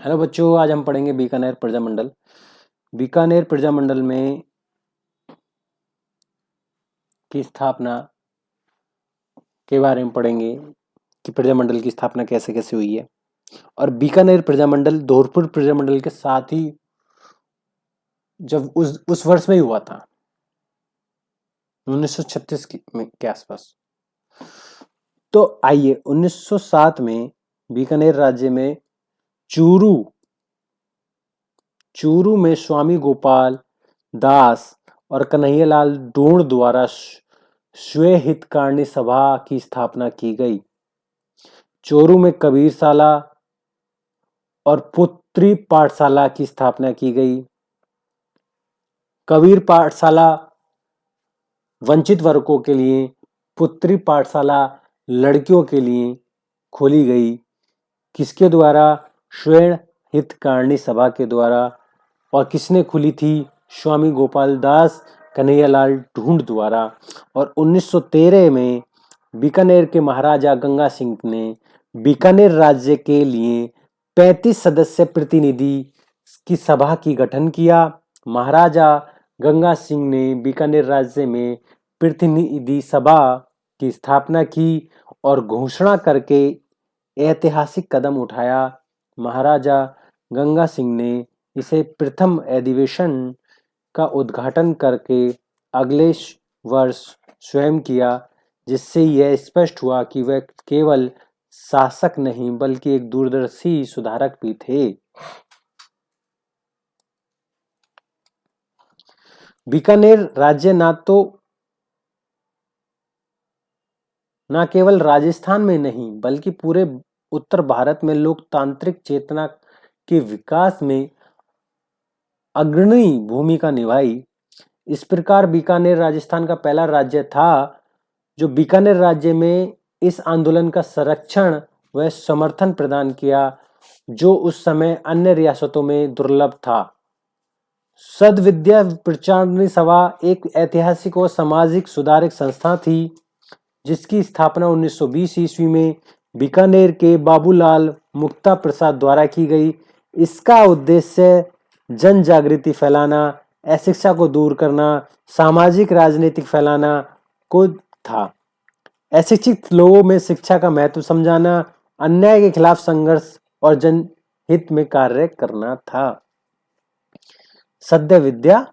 Hello बच्चों, आज हम पढ़ेंगे बीकानेर प्रजामंडल। बीकानेर प्रजामंडल में की स्थापना के बारे में पढ़ेंगे कि प्रजामंडल की स्थापना कैसे कैसे हुई है। और बीकानेर प्रजामंडल धौलपुर प्रजामंडल के साथ ही जब उस वर्ष में ही हुआ था, 1936 के आसपास। तो आइए 1907 में बीकानेर राज्य में चूरू में स्वामी गोपाल दास और कन्हैयालाल ढूंढ द्वारा स्वयं हितकारिणी सभा की स्थापना की गई। चूरू में कबीरशाला और पुत्री पाठशाला की स्थापना की गई। कबीर पाठशाला वंचित वर्गों के लिए, पुत्री पाठशाला लड़कियों के लिए खोली गई। किसके द्वारा? स्वयं हितकारिणी सभा के द्वारा। और किसने खुली थी? स्वामी गोपाल दास कन्हैयालाल ढूंढ द्वारा। और 1913 में बीकानेर के महाराजा गंगा सिंह ने बीकानेर राज्य के लिए 35 सदस्य प्रतिनिधि की सभा की गठन किया। महाराजा गंगा सिंह ने बीकानेर राज्य में प्रतिनिधि सभा की स्थापना की और घोषणा करके ऐतिहासिक कदम उठाया। महाराजा गंगा सिंह ने इसे प्रथम अधिवेशन का उद्घाटन करके अगले वर्ष स्वयं किया, जिससे यह स्पष्ट हुआ कि वह केवल शासक नहीं बल्कि एक दूरदर्शी सुधारक भी थे। बीकानेर राज्य न केवल राजस्थान में नहीं बल्कि पूरे उत्तर भारत में लोकतांत्रिक चेतना के विकास में अग्रणी भूमिका निभाई। इस प्रकार बीकानेर राजस्थान का पहला राज्य था जो बीकानेर राज्य में इस आंदोलन का संरक्षण व समर्थन प्रदान किया, जो उस समय अन्य रियासतों में दुर्लभ था। सद्विद्या प्रचारिणी सभा एक ऐतिहासिक और सामाजिक सुधारक संस्था थी, जिसकी स्थापना 1920 ईस्वी में बीकानेर के बाबूलाल मुक्ता प्रसाद द्वारा की गई। इसका उद्देश्य जन जागृति फैलाना, अशिक्षा को दूर करना, सामाजिक राजनीतिक फैलाना को था। अशिक्षित लोगों में शिक्षा का महत्व समझाना, अन्याय के खिलाफ संघर्ष और जनहित में कार्य करना था। सद्य विद्या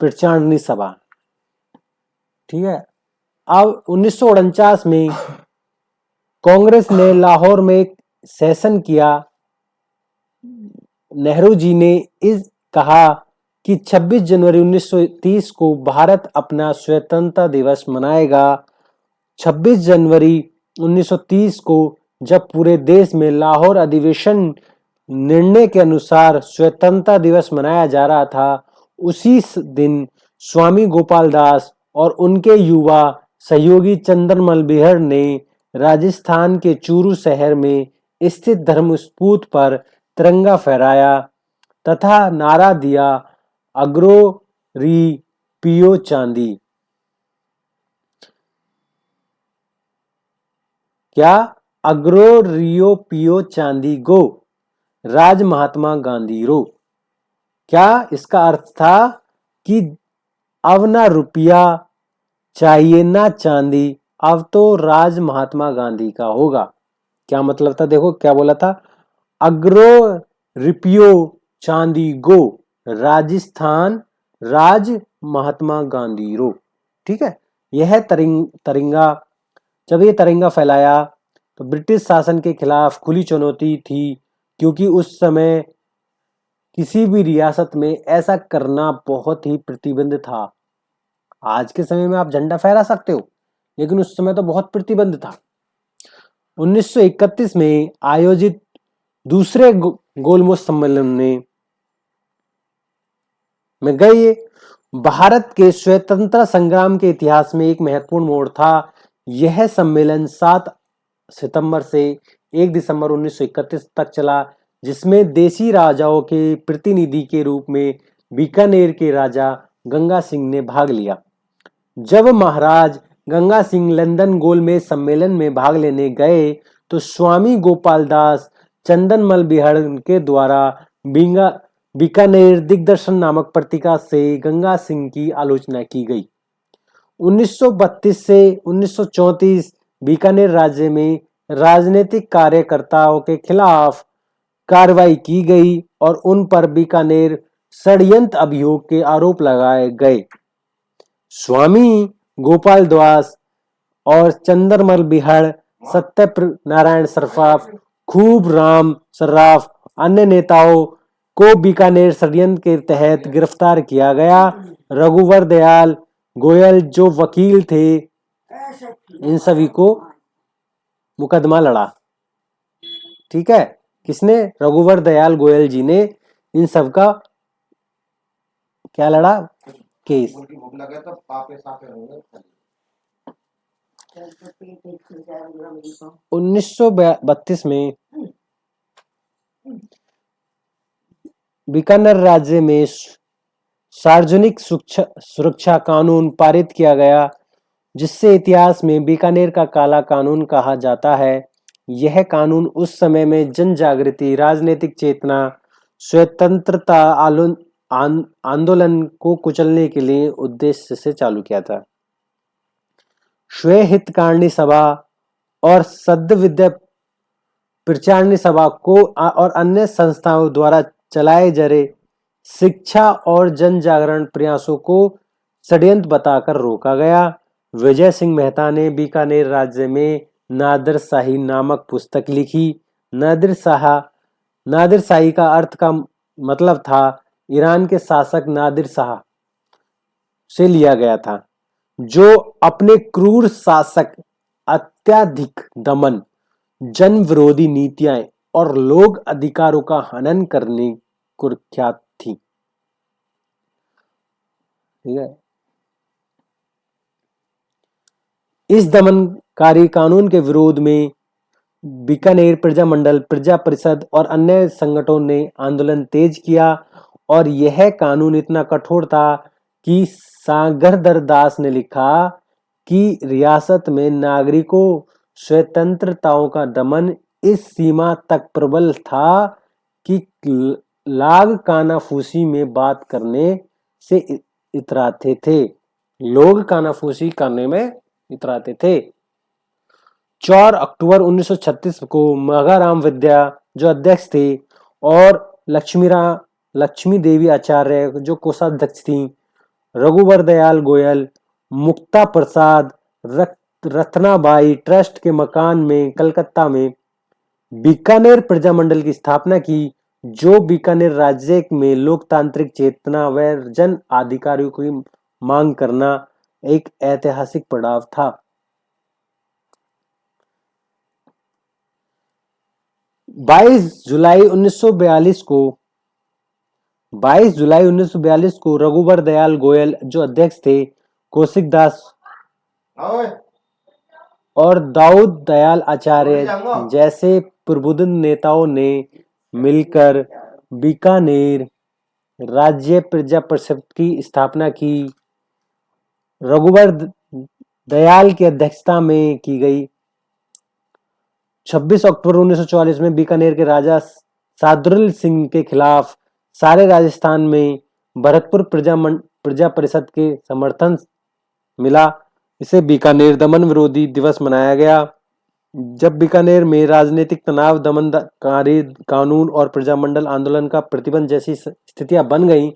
प्रचारिणी सभा, ठीक है। अब 1949 में कांग्रेस ने लाहौर में एक सेशन किया। नेहरू जी ने इस कहा कि 26 जनवरी 1930 को भारत अपना स्वतंत्रता दिवस मनाएगा। 26 जनवरी 1930 को जब पूरे देश में लाहौर अधिवेशन निर्णय के अनुसार स्वतंत्रता दिवस मनाया जा रहा था, उसी दिन स्वामी गोपाल दास और उनके युवा सहयोगी चंद्रमल बिहर ने राजस्थान के चूरू शहर में स्थित धर्मस्तूप पर तिरंगा फहराया तथा नारा दिया, अग्रो री पियो चांदी। क्या? अग्रो रियो पियो चांदी गो, राज महात्मा गांधी रो। क्या इसका अर्थ था कि अब ना रुपया चाहिए ना चांदी, अब तो राज महात्मा गांधी का होगा। क्या मतलब था? देखो क्या बोला था, अग्रो रिपियो चांदी गो, राजस्थान राज महात्मा गांधी रो। ठीक है। यह तिरंगा, जब ये तिरंगा फैलाया तो ब्रिटिश शासन के खिलाफ खुली चुनौती थी, क्योंकि उस समय किसी भी रियासत में ऐसा करना बहुत ही प्रतिबंध था। आज के समय में आप झंडा फहरा सकते हो, लेकिन उस समय तो बहुत प्रतिबंध था। 1931 में आयोजित दूसरे गोलमेज सम्मेलन में गए भारत के स्वतंत्रता संग्राम के इतिहास में एक महत्वपूर्ण मोड़ था। यह सम्मेलन 7 सितंबर से 1 दिसंबर 1931 तक चला, जिसमें देशी राजाओं के प्रतिनिधि के रूप में बीकानेर के राजा गंगा सिंह ने भाग लिया। जब महाराज गंगा सिंह लंदन गोलमेज सम्मेलन में भाग लेने गए तो स्वामी गोपाल दास चंदनमल बिहड़ के द्वारा बीकानेर दिग्दर्शन नामक पत्रिका से गंगा सिंह की आलोचना की गई। 1932 से 1934 बीकानेर राज्य में राजनीतिक कार्यकर्ताओं के खिलाफ कार्रवाई की गई और उन पर बीकानेर षड्यंत्र अभियोग के आरोप लगाए गए। स्वामी गोपाल दास और चंद्रमल बिहड़, सत्यनारायण सर्राफ, खूब राम सर्राफ, अन्य नेताओं को बीकानेर षड्यंत्र के तहत गिरफ्तार किया गया। रघुवर दयाल गोयल जो वकील थे, इन सभी को मुकदमा लड़ा। ठीक है, किसने? रघुवर दयाल गोयल जी ने इन सब का क्या लड़ा? केस। 1932 में बीकानेर राज्य में सार्वजनिक सुरक्षा कानून पारित किया गया, जिससे इतिहास में बीकानेर का काला कानून कहा जाता है। यह कानून उस समय में जन जागृति, राजनीतिक चेतना, स्वतंत्रता आंदोलन को कुचलने के लिए उद्देश्य से चालू किया था। श्वेय हितकारिणी सभा और सद्य विद्या प्रचारणी सभा को और अन्य संस्थाओं द्वारा चलाए जा रहे शिक्षा और जन जागरण प्रयासों को षड्यंत्र बताकर रोका गया। विजय सिंह मेहता ने बीकानेर राज्य में नादिरशाही नामक पुस्तक लिखी। नादिरशाही का अर्थ का मतलब था ईरान के शासक नादिर शाह से लिया गया था, जो अपने क्रूर शासक, अत्यधिक दमन, जन विरोधी नीतियां और लोक अधिकारों का हनन करने कुख्यात थी। ठीक है, इस दमनकारी कानून के विरोध में बीकानेर प्रजा मंडल, प्रजा परिषद और अन्य संगठनों ने आंदोलन तेज किया और यह कानून इतना कठोर था कि सागरधर दास ने लिखा कि रियासत में नागरिकों स्वतंत्रताओं का दमन इस सीमा तक प्रबल था कि लाग कानाफूसी में बात करने से इतराते थे। लोग कानाफूसी करने में इतराते थे। 4 अक्टूबर 1936 को मघाराम विद्या जो अध्यक्ष थे और लक्ष्मी देवी आचार्य जो कोषाध्यक्ष थी, रघुवर दयाल गोयल, मुक्ता प्रसाद, रत्नाबाई ट्रस्ट के मकान में कलकत्ता में बीकानेर प्रजा मंडल की स्थापना की, जो बीकानेर राज्य में लोकतांत्रिक चेतना व जन अधिकारों की मांग करना एक ऐतिहासिक पड़ाव था। 22 जुलाई 1942 को रघुवर दयाल गोयल जो अध्यक्ष थे, कौशिक दास और दाऊद दयाल आचार्य जैसे प्रबुद्ध नेताओं ने मिलकर बीकानेर राज्य प्रजा परिषद की स्थापना की। रघुवर दयाल की अध्यक्षता में की गई। 26 अक्टूबर 1944 में बीकानेर के राजा सादुल सिंह के खिलाफ सारे राजस्थान में भरतपुर प्रजा परिषद के समर्थन मिला। इसे बीकानेर दमन विरोधी दिवस मनाया गया। जब बीकानेर में राजनीतिक तनाव, दमनकारी कानून और प्रजामंडल आंदोलन का प्रतिबंध जैसी स्थितियां बन गईं,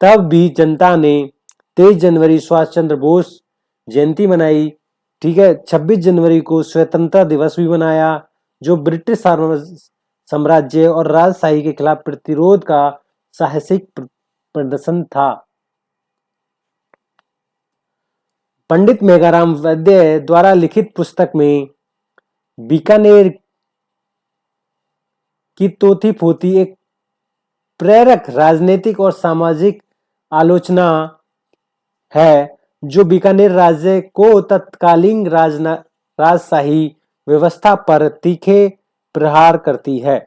तब भी जनता ने 23 जनवरी सुभाष चंद्र बोस जयंती मनाई। ठीक है, 26 जनवरी को स्वतंत्रता दिवस भी मनाया, जो ब्रिटिश साम्राज्य और राजशाही के खिलाफ प्रतिरोध का साहसिक प्रदर्शन था। पंडित मेघाराम वैद्य द्वारा लिखित पुस्तक में बीकानेर की तोती पोती एक प्रेरक राजनीतिक और सामाजिक आलोचना है, जो बीकानेर राज्य को तत्कालीन राजशाही व्यवस्था पर तीखे प्रहार करती है।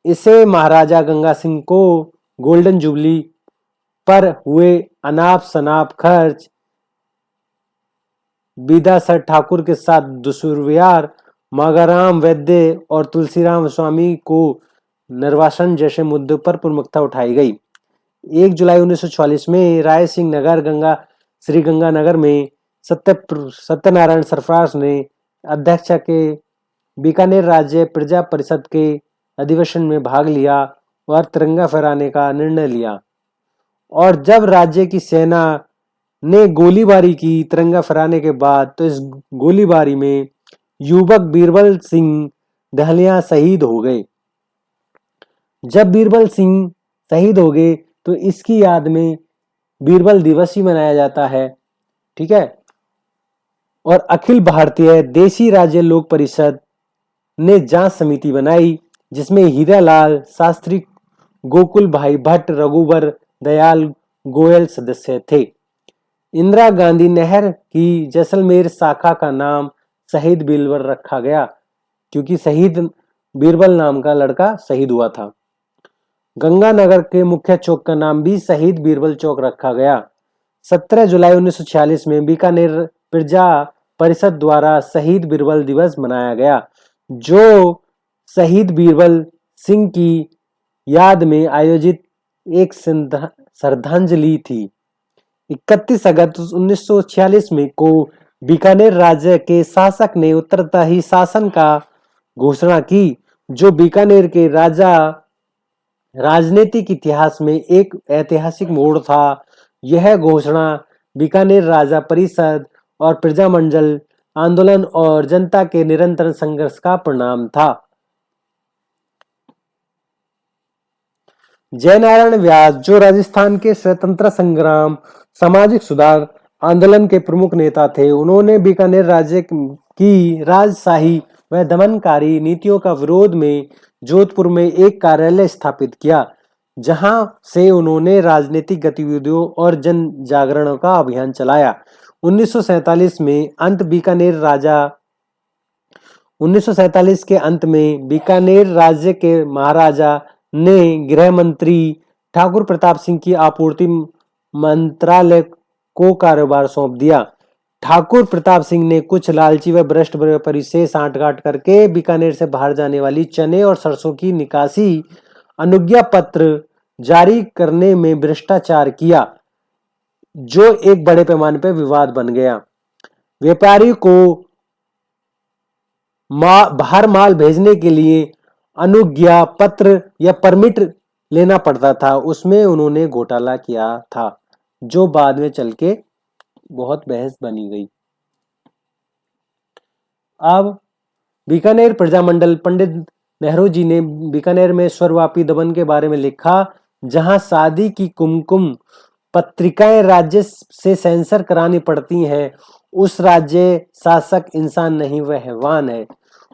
इसे महाराजा गंगा सिंह को गोल्डन जुबली पर हुए अनाप शनाप खर्च, विद्यासागर ठाकुर के साथ दुर्व्यवहार, मागाराम वैद्य और तुलसीराम स्वामी को निर्वासन जैसे मुद्दों पर प्रमुखता उठाई गई। 1 जुलाई 1944 में राय सिंह नगर श्री गंगानगर में सत्यनारायण सरफराज ने अध्यक्ष के बीकानेर राज्य प्रजा परिषद के अधिवेशन में भाग लिया और तिरंगा फहराने का निर्णय लिया। और जब राज्य की सेना ने गोलीबारी की तिरंगा फहराने के बाद, तो इस गोलीबारी में युवक बीरबल सिंह दहलिया शहीद हो गए। जब बीरबल सिंह शहीद हो गए तो इसकी याद में बीरबल दिवस ही मनाया जाता है। ठीक है। और अखिल भारतीय देशी राज्य लोक परिषद ने जांच समिति बनाई जिसमें हीरालाल शास्त्री, गोकुल भाई भट्ट, रघुवर दयाल गोयल सदस्य थे। इंदिरा गांधी नहर की जैसलमेर शाखा का नाम शहीद बीरबल रखा गया क्योंकि शहीद बीरबल नाम का लड़का शहीद हुआ था। गंगानगर के मुख्य चौक का नाम भी शहीद बीरबल चौक रखा गया। 17 जुलाई 1946 में बीकानेर प्रजा परिषद द्वारा शहीद बीरबल दिवस मनाया गया, जो शहीद बीरबल सिंह की याद में आयोजित एक श्रद्धांजलि थी। 31 अगस्त 1946 में को बीकानेर राज्य के शासक ने उत्तराधिकारी शासन का घोषणा की, जो बीकानेर के राजनीतिक इतिहास में एक ऐतिहासिक मोड़ था। यह घोषणा बीकानेर राजा परिषद और प्रजामंडल आंदोलन और जनता के निरंतर संघर्ष का परिणाम था। जयनारायण व्यास, जो राजस्थान के स्वतंत्रता संग्राम, सामाजिक सुधार आंदोलन के प्रमुख नेता थे, उन्होंने बीकानेर राज्य की राजशाही व दमनकारी नीतियों का विरोध में जोधपुर में एक कार्यालय स्थापित किया, जहां से उन्होंने राजनीतिक गतिविधियों और जन जागरण का अभियान चलाया। 1947 के अंत में बीकानेर राज्य के महाराजा ने गृह मंत्री ठाकुर प्रताप सिंह की आपूर्ति मंत्रालय को कार्यभार सौंप दिया। ठाकुर प्रताप सिंह ने कुछ लालची व भ्रष्ट व्यापारी से सांठगांठ करके बीकानेर से बाहर जाने वाली चने और सरसों की निकासी अनुज्ञा पत्र जारी करने में भ्रष्टाचार किया, जो एक बड़े पैमाने पर विवाद बन गया। व्यापारी को बाहर माल भेजने के लिए अनुज्ञा पत्र या परमिट लेना पड़ता था, उसमें उन्होंने घोटाला किया था, जो बाद में चल के बहुत बहस बनी गई। अब बीकानेर प्रजामंडल, पंडित नेहरू जी ने बीकानेर में स्वरवापी दमन के बारे में लिखा, जहां शादी की कुमकुम पत्रिकाएं राज्य से सेंसर करानी पड़ती हैं, उस राज्य शासक इंसान नहीं वह हैवान है।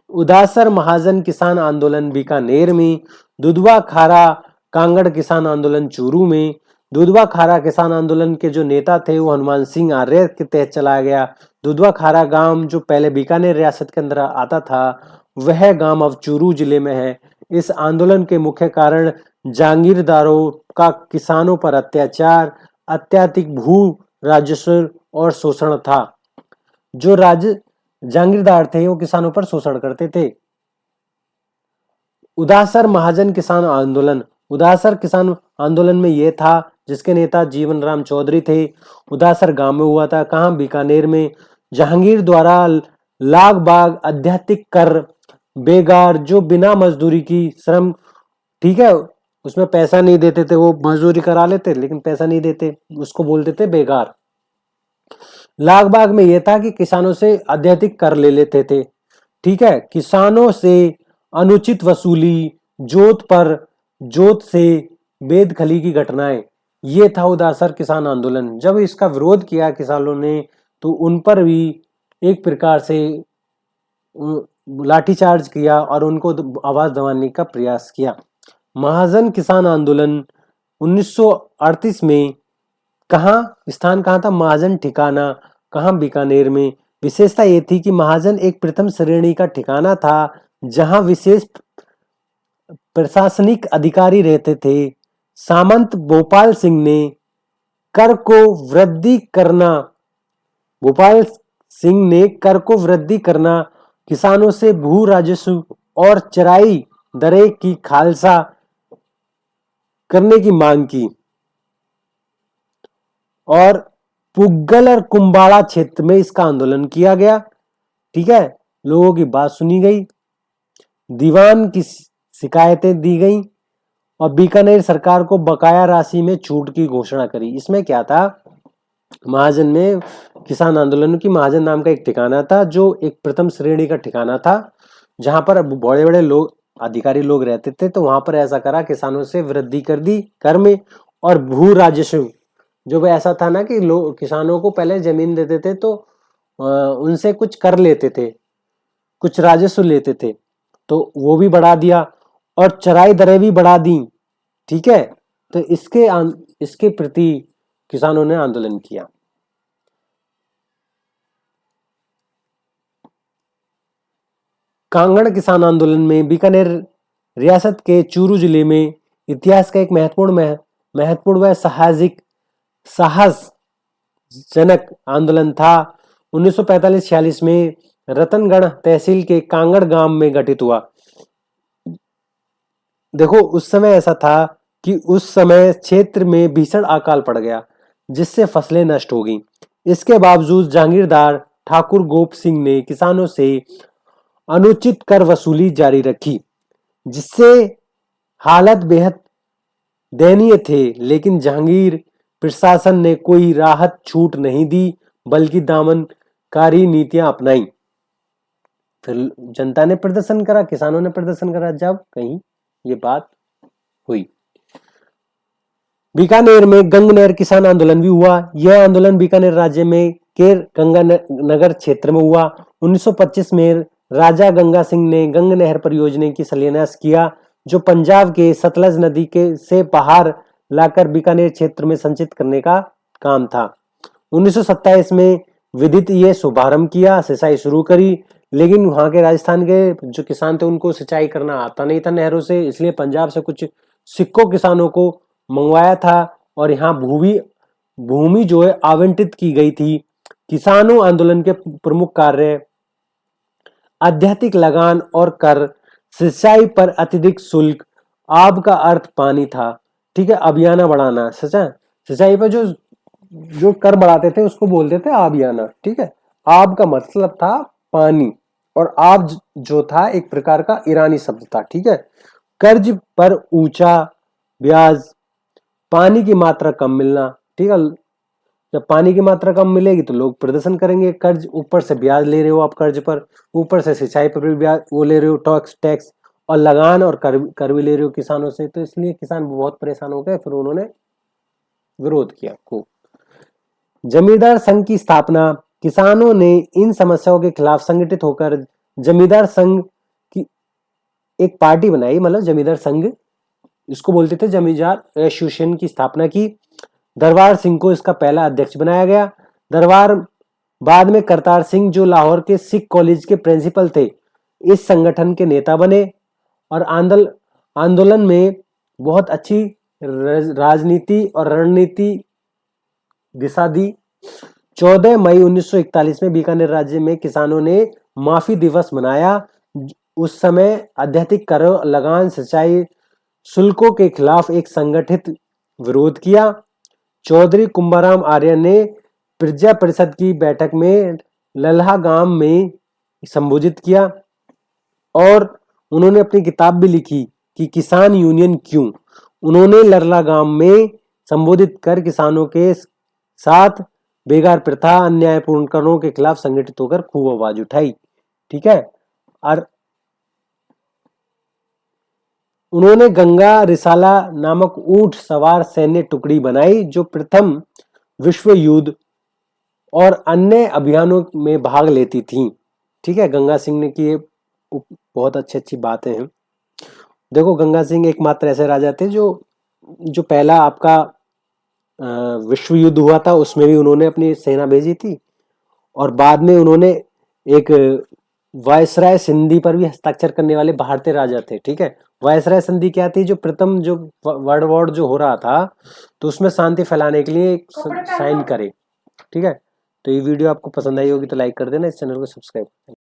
उदासर महाजन किसान आंदोलन बीकानेर में, दुधवा खारा कांगड़ किसान आंदोलन चूरू में। दुधवा खारा किसान आंदोलन के जो नेता थे वो हनुमान सिंह आर्य के तहत चलाया गया। दुधवा खारा गांव जो पहले बीकानेर रियासत के अंदर आता था, वह गांव अब चूरू जिले में है। इस आंदोलन के मुख्य कारण जागीरदारों का किसानों पर अत्याचार, अत्यधिक भू राजस्व और शोषण था। जो जागीरदार थे वो किसानों पर शोषण करते थे। उदासर महाजन किसान आंदोलन, उदासर किसान आंदोलन में यह था, जिसके नेता जीवन राम चौधरी थे। उदासर गांव में हुआ था, कहां? बीकानेर में। जहांगीर द्वारा लाग बाग अत्यधिक कर, बेगार जो बिना मजदूरी की श्रम, ठीक है, उसमें पैसा नहीं देते थे, वो मजदूरी करा लेते लेकिन पैसा नहीं देते, उसको बोलते थे बेगार। लाग बाग में यह था कि किसानों से अत्यधिक कर ले लेते थे, ठीक है, किसानों से अनुचित वसूली, जोत से बेदखली की घटनाएं, ये था उदासर किसान आंदोलन। जब इसका विरोध किया किसानों ने, तो उन पर भी एक प्रकार से लाठीचार्ज किया और उनको आवाज दबाने का प्रयास किया। महाजन किसान आंदोलन 1938 में स्थान कहाँ था? महाजन ठिकाना कहाँ? बीकानेर में। विशेषता ये थी कि महाजन एक प्रथम श्रेणी का ठिकाना था, जहां विशेष प्रशासनिक अधिकारी रहते थे। सामंत भोपाल सिंह ने कर को वृद्धि करना किसानों से भू राजस्व और चराई दरें की खालसा करने की मांग की और पुग्गल और कुंबाड़ा क्षेत्र में इसका आंदोलन किया गया। ठीक है, लोगों की बात सुनी गई, दीवान की शिकायतें दी गई और बीकानेर सरकार को बकाया राशि में छूट की घोषणा करी। इसमें क्या था, महाजन में किसान आंदोलन की महाजन नाम का एक ठिकाना था जो एक प्रथम श्रेणी का ठिकाना था, जहां पर बड़े बड़े लोग अधिकारी लोग रहते थे। तो वहां पर ऐसा करा, किसानों से वृद्धि कर दी कर में, और भू राजस्व जो ऐसा था ना कि लोग किसानों को पहले जमीन देते थे तो उनसे कुछ कर लेते थे, कुछ राजस्व लेते थे, तो वो भी बढ़ा दिया और चराई दरें भी बढ़ा दी। ठीक है, तो इसके प्रति किसानों ने आंदोलन किया। कांगड़ किसान आंदोलन में बीकानेर रियासत के चूरू जिले में इतिहास का एक महत्वपूर्ण व साहसजनक आंदोलन था। 1945-46 में रतनगढ़ तहसील के कांगड़ गांव में घटित हुआ। देखो, उस समय ऐसा था कि उस समय क्षेत्र में भीषण अकाल पड़ गया, जिससे फसलें नष्ट हो गईं। इसके बावजूद जागीरदार ठाकुर गोप सिंह ने किसानों से अनुचित कर वसूली जारी रखी, जिससे हालत बेहद दयनीय थे। लेकिन जहांगीर प्रशासन ने कोई राहत छूट नहीं दी, बल्कि दमनकारी नीतियां अपनाई। फिर जनता ने प्रदर्शन करा, किसानों ने प्रदर्शन करा, जब कहीं ये बात हुई। बीकानेर में गंगनहर किसान आंदोलन भी हुआ। यह आंदोलन बीकानेर राज्य में केर गंगानगर क्षेत्र में हुआ। 1925 में राजा गंगा सिंह ने गंगनहर परियोजना की शिलान्यास किया, जो पंजाब के सतलज नदी के से बाहर लाकर बीकानेर क्षेत्र में संचित करने का काम था। 1927 में विदित ये शुभारंभ किया, सिंचाई शुरू करी, लेकिन वहां के राजस्थान के जो किसान थे उनको सिंचाई करना आता नहीं था नहरों से, इसलिए पंजाब से कुछ सिक्कों किसानों को मंगवाया था और यहाँ भूमि जो है आवंटित की गई थी। किसानों आंदोलन के प्रमुख कार्य आध्यात्मिक लगान और कर, सिंचाई पर अत्यधिक शुल्क, आब का अर्थ पानी था। ठीक है, अभियाना बढ़ाना, सिंचाई पर जो कर बढ़ाते थे उसको बोलते थे आबियाना। ठीक है, आब का मतलब था पानी और आब जो था एक प्रकार का ईरानी शब्द था। ठीक है, कर्ज पर ऊंचा ब्याज, पानी की मात्रा कम मिलना। ठीक है, जब पानी की मात्रा कम मिलेगी तो लोग प्रदर्शन करेंगे। कर्ज, ऊपर से ब्याज ले रहे हो आप कर्ज पर, ऊपर से सिंचाई पर भी ब्याज वो ले रहे हो, टैक्स और लगान और कर भी ले रहे हो किसानों से, तो इसलिए किसान बहुत परेशान हो गए। फिर उन्होंने विरोध किया खूब। जमींदार संघ की स्थापना, किसानों ने इन समस्याओं के खिलाफ संगठित होकर जमींदार संघ की एक पार्टी बनाई, मतलब जमींदार संघ इसको बोलते थे, जमींदार एसोसिएशन की स्थापना की। दरबार सिंह को इसका पहला अध्यक्ष बनाया गया। दरबार बाद में करतार सिंह, जो लाहौर के सिख कॉलेज के प्रिंसिपल थे, इस संगठन के नेता बने और आंदोलन में बहुत अच्छी राजनीति और रणनीति दिशा दी। 14 मई 1941 में बीकानेर राज्य में किसानों ने माफी दिवस मनाया। उस समय आध्यात्मिक कर, लगान, सिंचाई शुल्कों के खिलाफ एक संगठित विरोध किया। चौधरी कुंभाराम आर्य ने प्रजा परिषद की बैठक में लल्हा गांव में संबोधित किया और उन्होंने अपनी किताब भी लिखी कि किसान यूनियन क्यों। उन्होंने लल्हा गांव में संबोधित कर किसानों के साथ बेगार प्रथा, अन्यायपूर्ण करों के खिलाफ संगठित होकर खूब आवाज उठाई। ठीक है, और उन्होंने गंगा रिसाला नामक ऊंट सवार सैन्य टुकड़ी बनाई, जो प्रथम विश्व युद्ध और अन्य अभियानों में भाग लेती थी। ठीक है, गंगा सिंह ने किए बहुत अच्छी बातें हैं। देखो, गंगा सिंह एकमात्र ऐसे राजा थे जो पहला आपका विश्व युद्ध हुआ था, उसमें भी उन्होंने अपनी सेना भेजी थी और बाद में उन्होंने एक वायसराय संधि पर भी हस्ताक्षर करने वाले भारतीय राजा थे। ठीक है, वायसराय संधि क्या थी, जो प्रथम जो वर्ल्ड वॉर जो हो रहा था तो उसमें शांति फैलाने के लिए साइन करे। ठीक है, तो ये वीडियो आपको पसंद आई होगी तो लाइक कर देना, इस चैनल को सब्सक्राइब